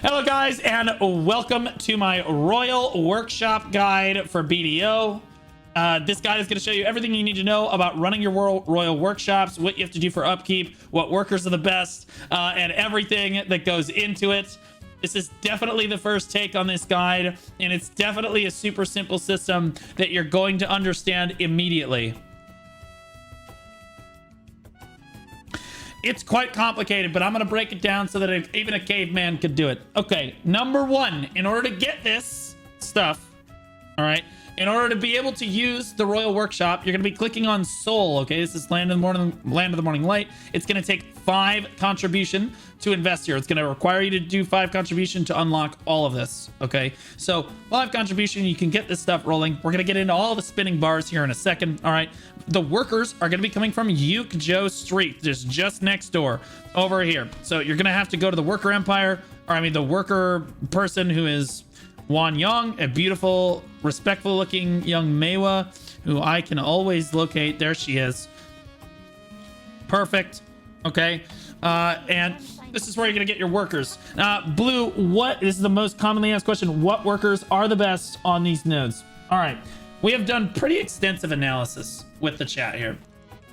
Hello guys, and welcome to my Royal Workshop guide for BDO. This guide is going to show you everything you need to know about running your Royal Workshops, what you have to do for upkeep, what workers are the best, and everything that goes into it. This is definitely the first take on this guide, and it's definitely a super simple system that you're going to understand immediately. It's quite complicated, but I'm going to break it down so that even a caveman could do it. Okay, number one, in order to get this stuff, all right, in order to be able to use the Royal Workshop, you're going to be clicking on Soul. Okay, this is Land of the Morning Light. It's going to take 5 contribution to invest here. It's going to require you to do 5 contribution to unlock all of this. Okay, so 5 contribution, you can get this stuff rolling. We're going to get into all the spinning bars here in a second. All right, the workers are going to be coming from Yukjo Street, just next door over here. So you're going to have to go to the worker empire, or I mean the worker person who is Wan Yong, a beautiful, respectful looking young Maewa who I can always locate. There she is. Perfect. Okay. And this is where you're going to get your workers. Blue, this is the most commonly asked question. What workers are the best on these nodes? All right. We have done pretty extensive analysis with the chat here.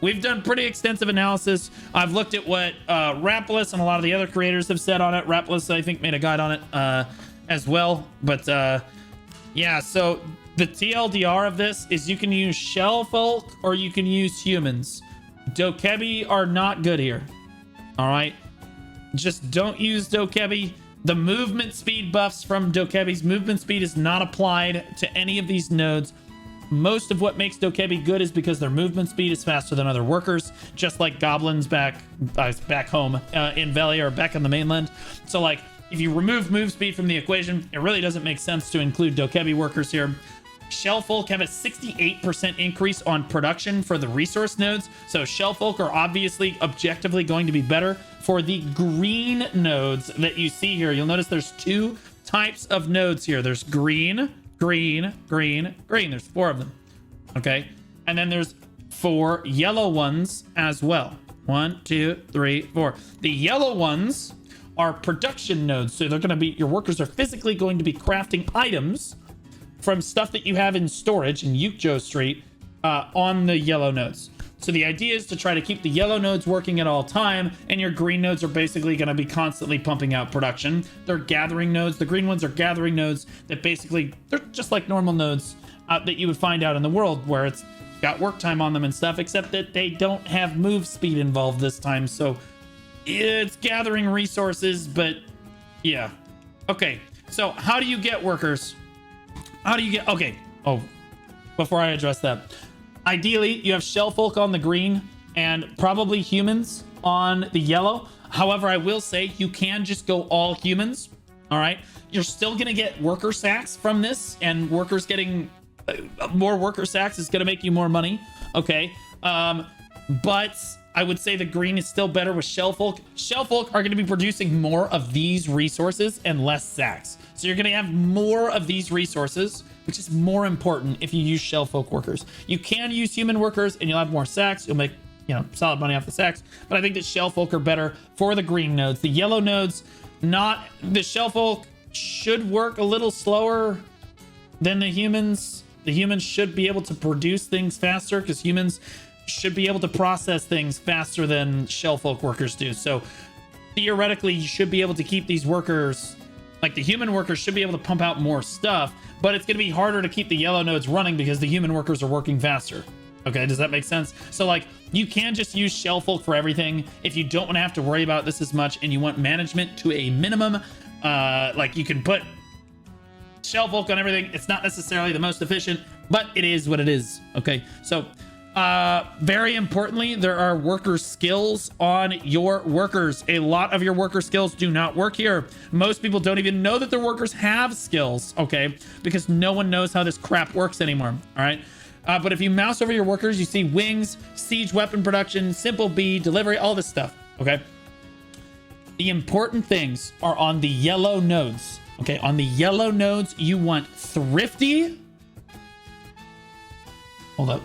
We've done pretty extensive analysis. I've looked at what Rapolis and a lot of the other creators have said on it. Rapolis, I think, made a guide on it as well. But yeah, so the TLDR of this is you can use shell folk or you can use humans. Dokebi are not good here. All right, just don't use Dokebi. The movement speed buffs from Dokebi's movement speed is not applied to any of these nodes. Most of what makes Dokebi good is because their movement speed is faster than other workers, just like goblins back home in Valley or back on the mainland. So like, if you remove move speed from the equation, it really doesn't make sense to include Dokebi workers here. Shellfolk have a 68% increase on production for the resource nodes. So Shellfolk are obviously objectively going to be better. For the green nodes that you see here, you'll notice there's 2 types of nodes here. There's green, green, green, green. There's 4 of them. Okay. And then there's 4 yellow ones as well. 1, 2, 3, 4. The yellow ones are production nodes. So they're going to be, your workers are physically going to be crafting items from stuff that you have in storage in Yukjo Street on the yellow nodes. So the idea is to try to keep the yellow nodes working at all time, and your green nodes are basically going to be constantly pumping out production. They're gathering nodes. The green ones are gathering nodes that basically, they're just like normal nodes that you would find out in the world where it's got work time on them and stuff, except that they don't have move speed involved this time. So it's gathering resources, but yeah. Okay, so how do you get workers? How do you get... Okay. Oh, before I address that. Ideally, you have Shellfolk on the green and probably humans on the yellow. However, I will say you can just go all humans. All right. You're still going to get worker sacks from this, and workers getting more worker sacks is going to make you more money. Okay. But I would say the green is still better with Shellfolk. Shellfolk are going to be producing more of these resources and less sacks. So you're going to have more of these resources, which is more important if you use Shellfolk workers. You can use human workers and you'll have more sacks. You'll make, you know, solid money off the sacks. But I think that Shellfolk are better for the green nodes. The yellow nodes, not... The Shellfolk should work a little slower than the humans. The humans should be able to produce things faster because humans should be able to process things faster than Shellfolk workers do. So theoretically, you should be able to keep these workers... Like the human workers should be able to pump out more stuff, but it's going to be harder to keep the yellow nodes running because the human workers are working faster. Okay, does that make sense? So like you can just use Shellfolk for everything if you don't want to have to worry about this as much and you want management to a minimum. Like you can put Shellfolk on everything. It's not necessarily the most efficient, but it is what it is. Okay, so very importantly, there are worker skills on your workers. A lot of your worker skills do not work here. Most people don't even know that their workers have skills, okay? Because no one knows how this crap works anymore, all right? But if you mouse over your workers, you see wings, siege weapon production, simple B, delivery, all this stuff, okay? The important things are on the yellow nodes, okay? On the yellow nodes, you want thrifty. Hold up.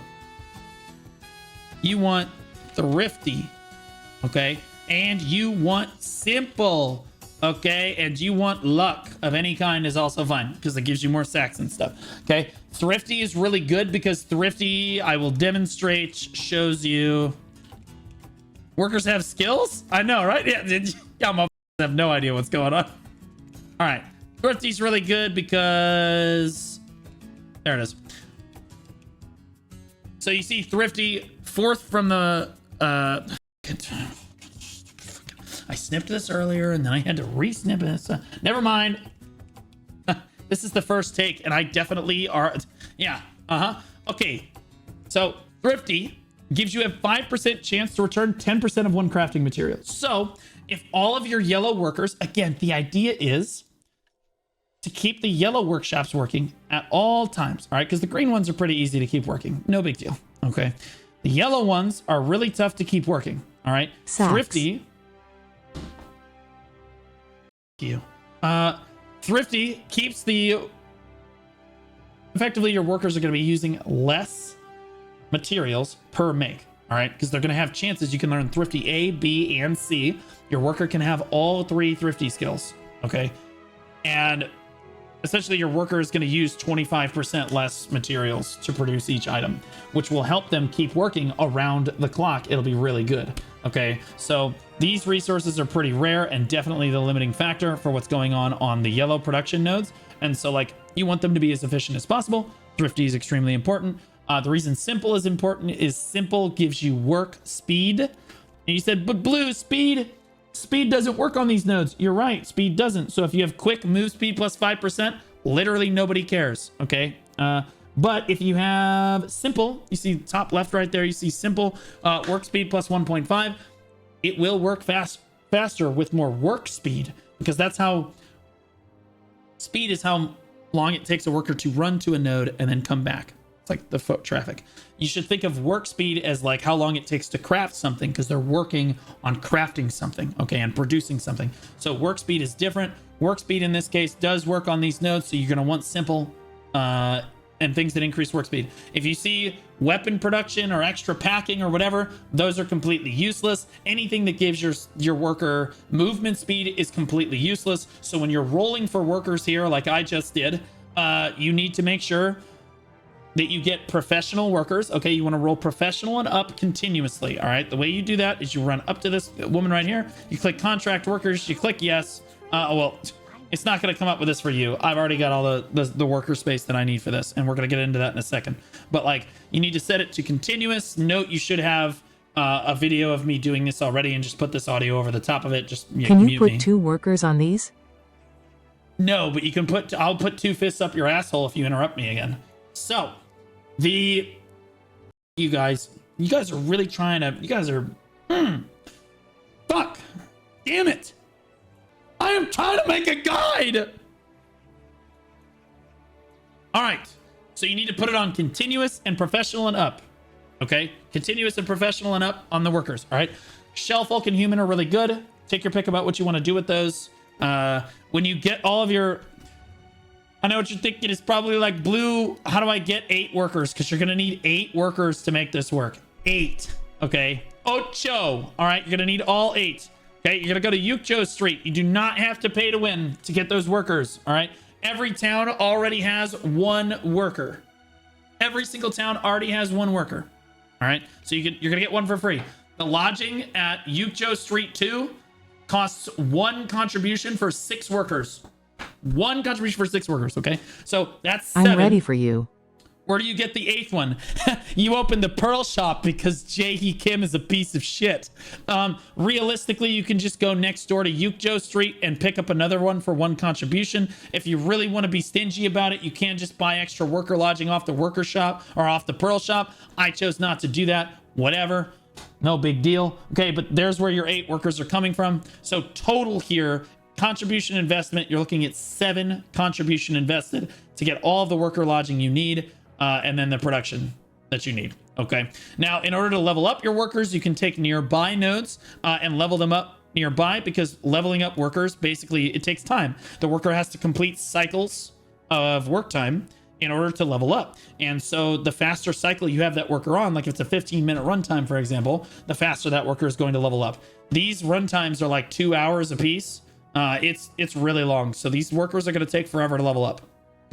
You want thrifty, okay? And you want simple. Okay, and you want luck of any kind is also fine because it gives you more sacks and stuff. Okay, thrifty is really good because thrifty, I will demonstrate, shows you workers have skills. I know, right? Yeah, y'all motherfuckers have no idea what's going on. All right, thrifty's really good because there it is. So you see thrifty fourth from the I snipped this earlier and then I had to re-snip it. Never mind. This is the first take and I definitely are. Yeah. Okay. So thrifty gives you a 5% chance to return 10% of one crafting material. So if all of your yellow workers, again, the idea is to keep the yellow workshops working at all times. All right. Because the green ones are pretty easy to keep working. No big deal. Okay. The yellow ones are really tough to keep working. All right. Sacks. Thrifty. You. Thrifty keeps the effectively your workers are going to be using less materials per make. All right, because they're going to have chances. You can learn thrifty A, B, and C. Your worker can have all 3 thrifty skills. Okay, and essentially your worker is going to use 25% less materials to produce each item, which will help them keep working around the clock. It'll be really good. Okay, so these resources are pretty rare and definitely the limiting factor for what's going on the yellow production nodes. And so like you want them to be as efficient as possible. Thrifty is extremely important. The reason simple is important is simple gives you work speed. And you said, but blue speed doesn't work on these nodes. You're right, speed doesn't. So if you have quick move speed plus 5%, literally nobody cares. Okay. But if you have simple, you see top left right there, you see simple work speed plus 1.5. It will work faster with more work speed because that's how speed is how long it takes a worker to run to a node and then come back. It's like the foot traffic. You should think of work speed as like how long it takes to craft something because they're working on crafting something, okay, and producing something. So work speed is different. Work speed in this case does work on these nodes, so you're going to want simple and things that increase work speed. If you see weapon production or extra packing or whatever, those are completely useless. Anything that gives your worker movement speed is completely useless. So when you're rolling for workers here, like I just did, you need to make sure that you get professional workers. Okay, you want to roll professional and up continuously. All right, the way you do that is you run up to this woman right here. You click contract workers. You click yes. Well, it's not going to come up with this for you. I've already got all the worker space that I need for this, and we're going to get into that in a second. But like, you need to set it to continuous. Note you should have a video of me doing this already, and just put this audio over the top of it. Just can you mute put me. 2 workers on these? No, but you can put. I'll put 2 fists up your asshole if you interrupt me again. So, you guys are really trying to. You guys are. Fuck! Damn it! I am trying to make a guide. All right, so you need to put it on continuous and professional and up. Okay, continuous and professional and up on the workers. All right, shell folk and human are really good. Take your pick about what you want to do with those. When you get all of your, I know what you're thinking is probably like, blue, how do I get 8 workers? Because you're gonna need 8 workers to make this work. 8. Okay, ocho. All right, you're gonna need all 8. Okay, you're gonna go to Yukjo Street. You do not have to pay to win to get those workers. All right, every town already has 1 worker. Every single town already has 1 worker. All right, so you're gonna get 1 for free. The lodging at Yukjo Street 2 costs 1 contribution for 6 workers. 1 contribution for 6 workers. Okay, so that's 7. I'm ready for you. Where do you get the 8th one? You open the Pearl Shop because Jae-hee Kim is a piece of shit. Realistically, you can just go next door to Yukjo Street and pick up another one for 1 contribution. If you really want to be stingy about it, you can just buy extra worker lodging off the worker shop or off the Pearl Shop. I chose not to do that. Whatever. No big deal. Okay, but there's where your 8 workers are coming from. So total here, contribution investment, you're looking at 7 contribution invested to get all of the worker lodging you need. And then the production that you need. Okay. Now, in order to level up your workers, you can take nearby nodes and level them up nearby, because leveling up workers, basically, it takes time. The worker has to complete cycles of work time in order to level up. And so the faster cycle you have that worker on, like if it's a 15-minute runtime, for example, the faster that worker is going to level up. These runtimes are like 2 hours a piece. It's really long. So these workers are going to take forever to level up.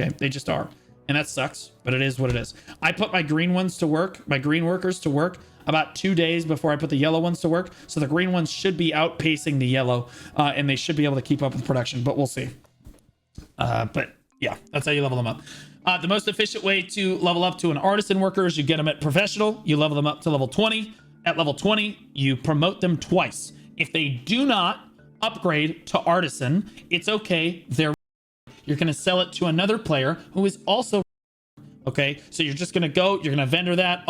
Okay, they just are. And that sucks, but it is what it is. I put my green ones to work, my green workers to work about 2 days before I put the yellow ones to work. So the green ones should be outpacing the yellow, and they should be able to keep up with production, but we'll see. But yeah, that's how you level them up. The most efficient way to level up to an artisan worker is you get them at professional, you level them up to level 20. At level 20, you promote them twice. If they do not upgrade to artisan, it's okay. You're going to sell it to another player who is also okay. So you're just going to go, you're going to vendor that.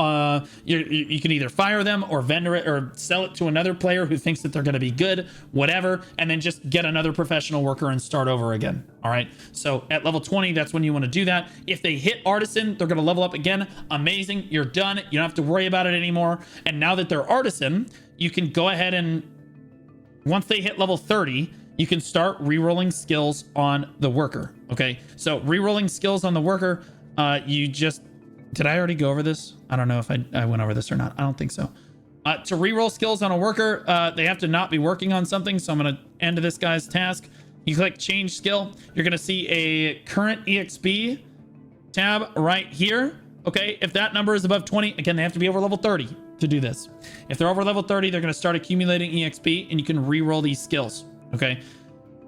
You can either fire them or vendor it or sell it to another player who thinks that they're going to be good, whatever, and then just get another professional worker and start over again. All right. So at level 20, that's when you want to do that. If they hit artisan, they're going to level up again. Amazing. You're done. You don't have to worry about it anymore. And now that they're artisan, you can go ahead and once they hit level 30, you can start re-rolling skills on the worker. Okay, so re-rolling skills on the worker, did I already go over this? I don't know if I went over this or not. I don't think so. To re-roll skills on a worker, they have to not be working on something. So I'm going to end this guy's task. You click change skill. You're going to see a current EXP tab right here. Okay, if that number is above 20, again, they have to be over level 30 to do this. If they're over level 30, they're going to start accumulating EXP and you can re-roll these skills. Okay,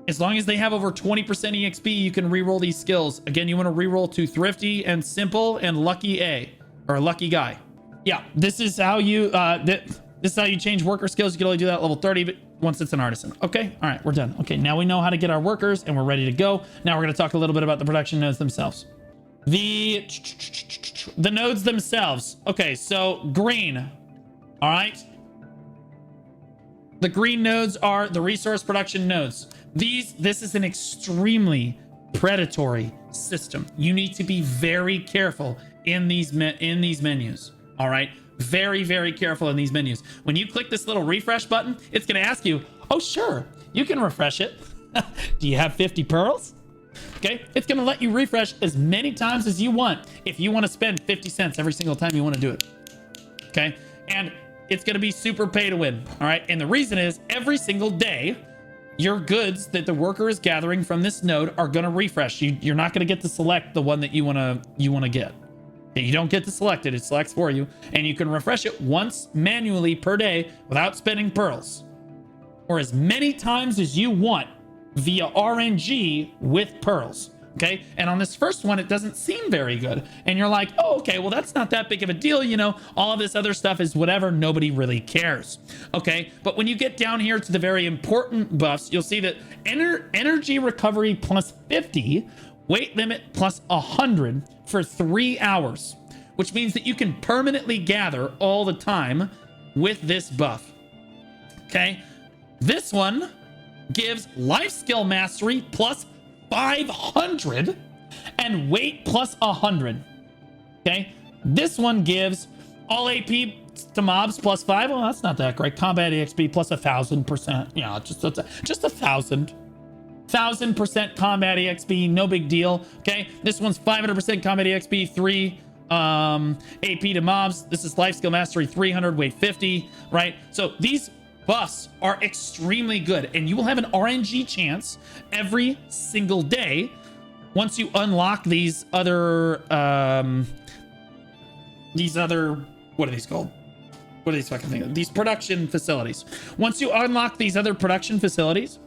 as long as they have over 20% EXP, you can re-roll these skills. Again, you want to re-roll to Thrifty and Simple and Lucky A, or Lucky Guy. Yeah, this is how you this is how you change worker skills. You can only do that at level 30, but once it's an artisan. Okay, all right, we're done. Okay, now we know how to get our workers and we're ready to go. Now we're going to talk a little bit about the production nodes themselves. The nodes themselves. Okay, so green. All right. The green nodes are the resource production nodes. This is an extremely predatory system. You need to be very careful in these menus. All right, very, very careful in these menus. When you click this little refresh button, it's going to ask you, oh, sure, you can refresh it. Do you have 50 pearls? Okay, it's going to let you refresh as many times as you want if you want to spend 50 cents every single time you want to do it. Okay, and it's going to be super pay to win. All right, and the reason is every single day, your goods that the worker is gathering from this node are going to refresh. You're not going to get to select the one that you want to get. You don't get to select it. It selects for you, and you can refresh it once manually per day without spending pearls, or as many times as you want via RNG with pearls. Okay, and on this first one, it doesn't seem very good, and you're like, oh, okay, well, that's not that big of a deal, you know, all of this other stuff is whatever, nobody really cares. Okay, but when you get down here to the very important buffs, you'll see that energy recovery plus 50, weight limit plus 100 for 3 hours, which means that you can permanently gather all the time with this buff. Okay, this one gives life skill mastery plus 500 and weight plus 100. Okay, this one gives all AP to mobs plus 5. Well, that's not that great. Combat EXP plus 1,000%. Yeah, just 1,000% combat EXP, no big deal. Okay, this one's 500% combat EXP, 3 AP to mobs. This is life skill mastery 300, weight 50. Right, so these buffs are extremely good, and you will have an RNG chance every single day once you unlock these other what are these called? What are these fucking things? These production facilities. Once you unlock these other production facilities,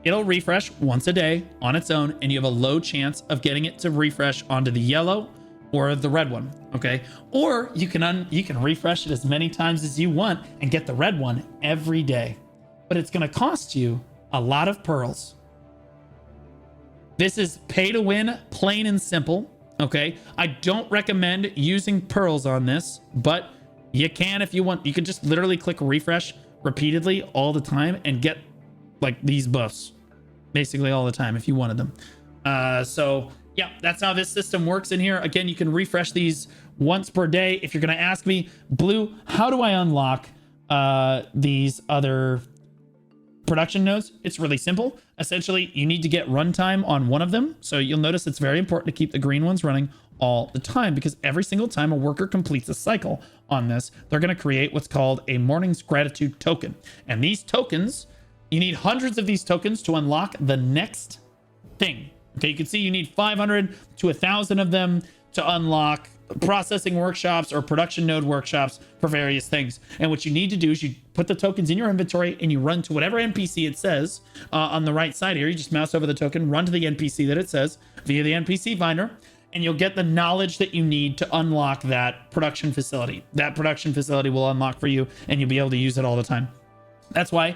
it'll refresh once a day on its own, and you have a low chance of getting it to refresh onto the yellow or the red one. Okay, or you can refresh it as many times as you want and get the red one every day, but it's going to cost you a lot of pearls. This is pay to win, plain and simple. Okay, I don't recommend using pearls on this, but you can if you want. You can just literally click refresh repeatedly all the time and get like these buffs basically all the time if you wanted them. So yeah, that's how this system works in here. Again, you can refresh these once per day. If you're going to ask me, Blue, how do I unlock these other production nodes? It's really simple. Essentially, you need to get runtime on one of them. So you'll notice it's very important to keep the green ones running all the time, because every single time a worker completes a cycle on this, they're going to create what's called a morning's gratitude token. And these tokens You need hundreds of these tokens to unlock the next thing. Okay, you can see you need 500 to 1,000 of them to unlock processing workshops or production node workshops for various things. And what you need to do is you put the tokens in your inventory and you run to whatever NPC it says on the right side here. You just mouse over the token, run to the NPC that it says via the NPC finder, and you'll get the knowledge that you need to unlock that production facility. That production facility will unlock for you and you'll be able to use it all the time. That's why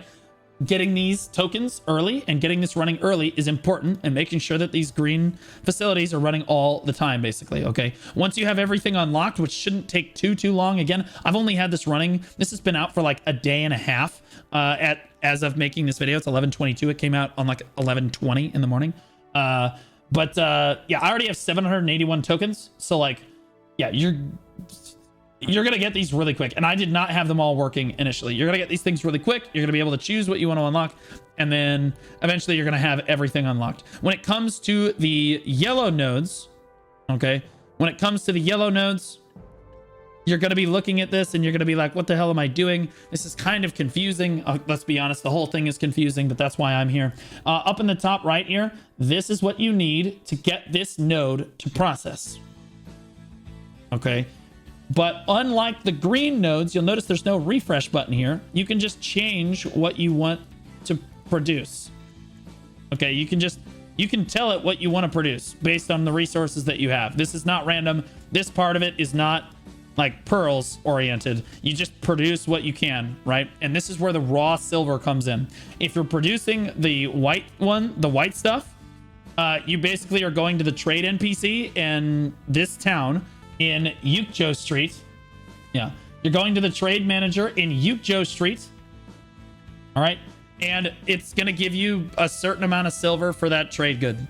getting these tokens early and getting this running early is important, and making sure that these green facilities are running all the time, basically. Okay, once you have everything unlocked, which shouldn't take too long. Again, I've only had this running, this has been out for like a day and a half as of making this video. It's 11:22. It came out on like 11:20 in the morning. Yeah, I already have 781 tokens, so like, yeah, you're going to get these really quick. And I did not have them all working initially. You're going to get these things really quick. You're going to be able to choose what you want to unlock. And then eventually you're going to have everything unlocked. When it comes to the yellow nodes, okay, when it comes to the yellow nodes, you're going to be looking at this and you're going to be like, what the hell am I doing? This is kind of confusing. Let's be honest. The whole thing is confusing, but that's why I'm here. Up in the top right here, this is what you need to get this node to process. Okay. But unlike the green nodes, you'll notice there's no refresh button here. You can just change what you want to produce. Okay, you can tell it what you want to produce based on the resources that you have. This is not random. This part of it is not like pearls oriented. You just produce what you can, right? And this is where the raw silver comes in. If you're producing the white one, the white stuff, you basically are going to the trade NPC in this town in Yukjo Street. Yeah, you're going to the trade manager in Yukjo Street. All right, and it's gonna give you a certain amount of silver for that trade good.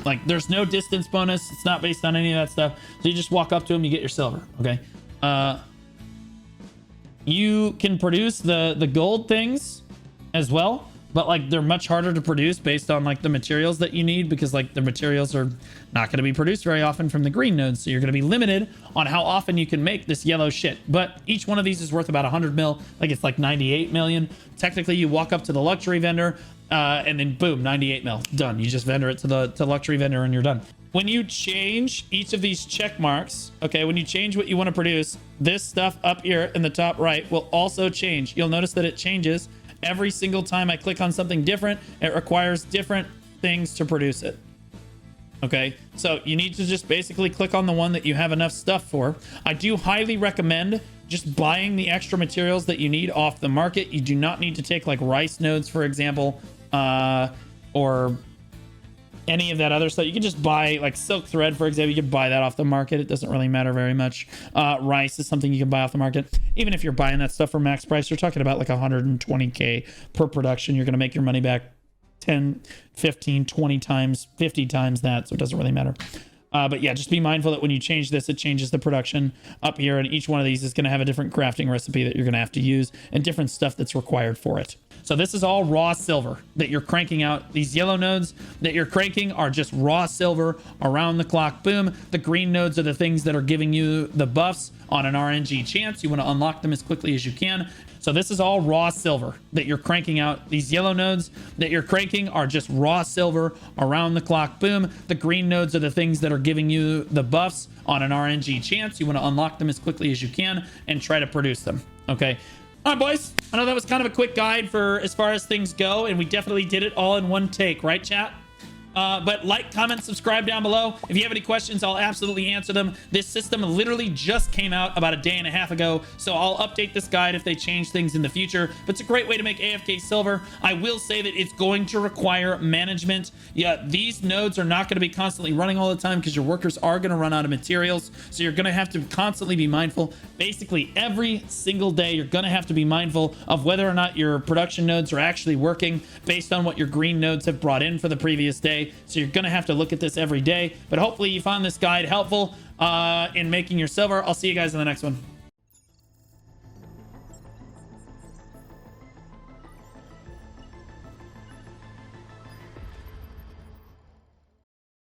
Like, there's no distance bonus. It's not based on any of that stuff. So you just walk up to him, you get your silver. Okay. You can produce the gold things as well, but like they're much harder to produce based on like the materials that you need, because like the materials are not going to be produced very often from the green nodes. So you're going to be limited on how often you can make this yellow shit. But each one of these is worth about 100 mil. Like, it's like 98 million. Technically, you walk up to the luxury vendor and then boom, 98 mil, done. You just vendor it to the luxury vendor and you're done. When you change each of these check marks, okay, when you change what you want to produce, this stuff up here in the top right will also change. You'll notice that it changes every single time I click on something different. It requires different things to produce it. Okay, so you need to just basically click on the one that you have enough stuff for. I do highly recommend just buying the extra materials that you need off the market. You do not need to take like rice nodes, for example, or any of that other stuff. You can just buy like silk thread, for example. You can buy that off the market. It doesn't really matter very much. Rice is something you can buy off the market. Even if you're buying that stuff for max price, you're talking about like 120k per production. You're going to make your money back 10, 15, 20 times, 50 times that. So it doesn't really matter. But yeah, just be mindful that when you change this, it changes the production up here. And each one of these is going to have a different crafting recipe that you're going to have to use and different stuff that's required for it. So this is all raw silver that you're cranking out. These yellow nodes that you're cranking are just raw silver around the clock. Boom. The green nodes are the things that are giving you the buffs on an RNG chance. You want to unlock them as quickly as you can. So this is all raw silver that you're cranking out. These yellow nodes that you're cranking are just raw silver around the clock. Boom. The green nodes are the things that are giving you the buffs on an RNG chance. You want to unlock them as quickly as you can and try to produce them. Okay. All right, boys. I know that was kind of a quick guide for as far as things go, and we definitely did it all in one take, right, chat? But like, comment, subscribe down below. If you have any questions, I'll absolutely answer them. This system literally just came out about a day and a half ago, so I'll update this guide if they change things in the future. But it's a great way to make AFK silver. I will say that it's going to require management. Yeah, these nodes are not going to be constantly running all the time because your workers are going to run out of materials. So you're going to have to constantly be mindful. Basically, every single day, you're going to have to be mindful of whether or not your production nodes are actually working based on what your green nodes have brought in for the previous day. So you're going to have to look at this every day. But hopefully you found this guide helpful in making your silver. I'll see you guys in the next one.